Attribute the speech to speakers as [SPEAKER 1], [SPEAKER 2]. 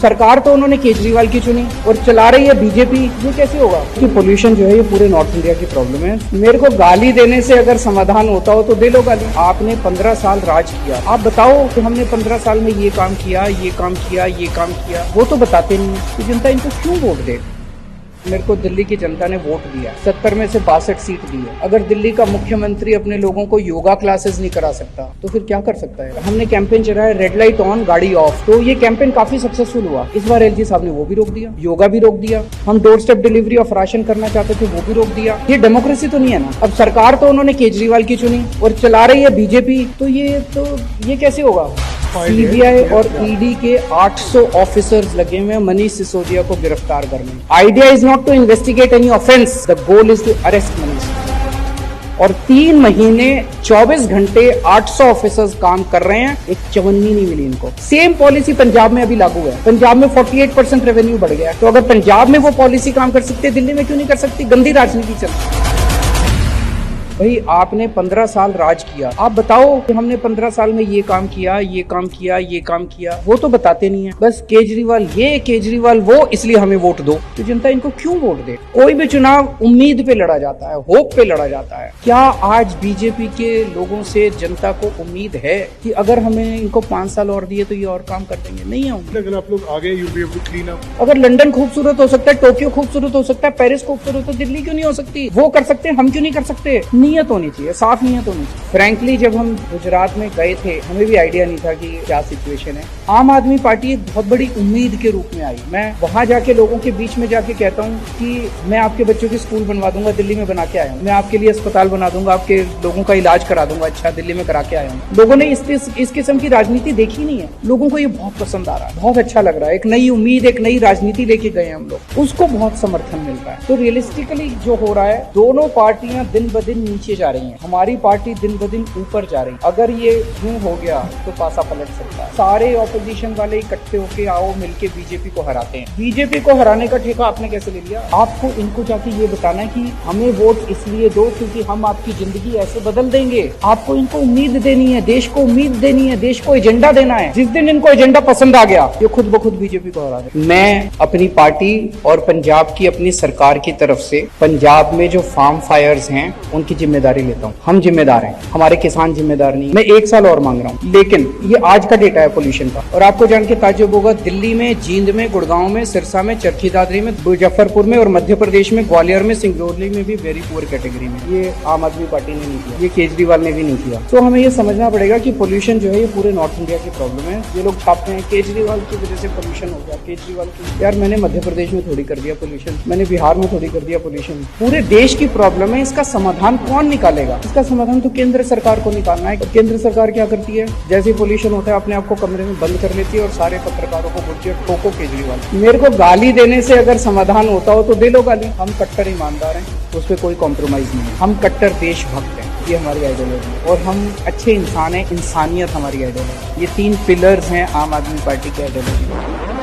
[SPEAKER 1] सरकार तो उन्होंने केजरीवाल की चुनी और चला रही है बीजेपी। ये कैसे होगा कि पोल्यूशन जो है ये पूरे नॉर्थ इंडिया की प्रॉब्लम है। मेरे को गाली देने से अगर समाधान होता हो तो दे लो गाली। आपने 15 साल राज किया, आप बताओ कि हमने 15 साल में ये काम किया, ये काम किया, ये काम किया, वो तो बताते नहीं है। तो जनता इनको क्यों वोट दे? मेरे को दिल्ली की जनता ने वोट दिया, 70 में से 62 सीट दी है। अगर दिल्ली का मुख्यमंत्री अपने लोगों को योगा क्लासेस नहीं करा सकता तो फिर क्या कर सकता है? हमने कैंपेन चलाया रेड लाइट ऑन गाड़ी ऑफ, तो ये कैंपेन काफी सक्सेसफुल हुआ। इस बार एलजी साहब ने वो भी रोक दिया, योगा भी रोक दिया। हम door step delivery of ration करना चाहते थे, वो भी रोक दिया। ये डेमोक्रेसी तो नहीं है ना। अब सरकार तो उन्होंने केजरीवाल की चुनी और चला रही है बीजेपी, तो ये कैसे होगा? सीबीआई और ईडी के 800 ऑफिसर्स लगे हुए हैं मनीष सिसोदिया को गिरफ्तार करने। Idea is not to investigate any offence, the goal is to arrest Manish. और 3 महीने 24 घंटे 800 ऑफिसर्स काम कर रहे हैं, एक चवन्नी नहीं मिली इनको। सेम पॉलिसी पंजाब में अभी लागू है। पंजाब में 48% रेवेन्यू बढ़ गया। तो अगर पंजाब में वो पॉलिसी काम कर सकते, दिल्ली में क्यों नहीं कर सकती? गंदी राजनीति चलती। भाई आपने 15 साल राज किया, आप बताओ कि हमने 15 साल में ये काम किया, ये काम किया, ये काम किया, वो तो बताते नहीं है। बस केजरीवाल ये, केजरीवाल वो, इसलिए हमें वोट दो। तो जनता इनको क्यों वोट दे? कोई भी चुनाव उम्मीद पे लड़ा जाता है, होप पे लड़ा जाता है। क्या आज बीजेपी के लोगों से जनता को उम्मीद है कि अगर हमें इनको 5 साल और दिए तो ये और काम कर देंगे? नहीं है।
[SPEAKER 2] अगर आप लोग आगे you be able to clean up.
[SPEAKER 1] अगर लंदन खूबसूरत हो सकता है, टोक्यो खूबसूरत हो सकता है, पेरिस खूबसूरत हो, दिल्ली क्यों नहीं हो सकती? वो कर सकते हैं, हम क्यों नहीं कर सकते? नीयत होनी चाहिए, साफ नीयत होनी चाहिए। फ्रैंकली जब हम गुजरात में गए थे, हमें भी आइडिया नहीं था कि क्या सिचुएशन है। आम आदमी पार्टी एक बहुत बड़ी उम्मीद के रूप में आई। मैं वहां जाके लोगों के बीच में जाके कहता हूँ कि मैं आपके बच्चों की स्कूल बनवा दूंगा, दिल्ली में बना के आया हूँ। मैं आपके लिए अस्पताल बना दूंगा, आपके लोगों का इलाज करा दूंगा, अच्छा दिल्ली में करा के आया हूँ। लोगों ने इस किस्म की राजनीति देखी नहीं है। लोगों को ये बहुत पसंद आ रहा है, बहुत अच्छा लग रहा है। एक नई उम्मीद, एक नई राजनीति लेके गए हम लोग, उसको बहुत समर्थन मिल रहा है। तो रियलिस्टिकली जो हो रहा है, दोनों पार्टियां दिन ब दिन नीचे जा रही हैं, हमारी पार्टी दिन ब दिन ऊपर जा रही है। अगर ये यूं हो गया तो पासा पलट सकता है। सारे ऑपोजिशन वाले इकट्ठे होके आओ मिलके बीजेपी को हराते हैं। बीजेपी को हराने का ठेका आपने कैसे ले लिया? आपको इनको जाके ये बताना है कि हमें वोट इसलिए दो क्योंकि हम आपकी जिंदगी ऐसे बदल देंगे। आपको इनको उम्मीद देनी है, देश को उम्मीद देनी है, देश को एजेंडा देना है। जिस दिन इनको एजेंडा पसंद आ गया, ये खुद ब खुद बीजेपी को हरा दे। मैं अपनी पार्टी और पंजाब की अपनी सरकार की तरफ से पंजाब में जो फार्म फायर्स हैं उनकी जिम्मेदारी लेता हूँ। हम जिम्मेदार हैं, हमारे किसान जिम्मेदार नहीं। मैं 1 साल और मांग रहा हूँ, लेकिन ये आज का डेटा है पोल्यूशन का। और आपको जान के ताज्जुब होगा, दिल्ली में, जींद में, गुड़गांव में, सिरसा में, चरखी दादरी में, मुजफ्फरपुर में और मध्य प्रदेश में, ग्वालियर में, सिंगरौली में भी वेरी पुअर कैटेगरी में। ये आम आदमी पार्टी ने नहीं किया, ये केजरीवाल ने भी नहीं किया। तो हमें ये समझना पड़ेगा कि पोल्यूशन जो है ये पूरे नॉर्थ इंडिया की प्रॉब्लम है। ये लोग छापते हैं केजरीवाल की वजह से पोल्यूशन हो गया, केजरीवाल की। यार मैंने मध्य प्रदेश में थोड़ी कर दिया पोल्यूशन, मैंने बिहार में थोड़ी कर दिया पोल्यूशन। पूरे देश की प्रॉब्लम है, इसका समाधान कौन निकालेगा? इसका समाधान तो केंद्र सरकार को निकालना है। केंद्र सरकार क्या करती है? जैसे पोल्यूशन होता है अपने आप को कमरे में बंद कर लेती है और सारे पत्रकारों को बोलती है ठोको केजरीवाल। मेरे को गाली देने से अगर समाधान होता हो तो दे लो गाली। हम कट्टर ईमानदार हैं, उस पर कोई कॉम्प्रोमाइज नहीं है। हम कट्टर देशभक्त हैं, ये हमारी आइडियोलॉजी है। और हम अच्छे इंसान हैं, इंसानियत हमारी आइडियोलॉजी। ये 3 पिलर्स हैं आम आदमी पार्टी की आइडियोलॉजी।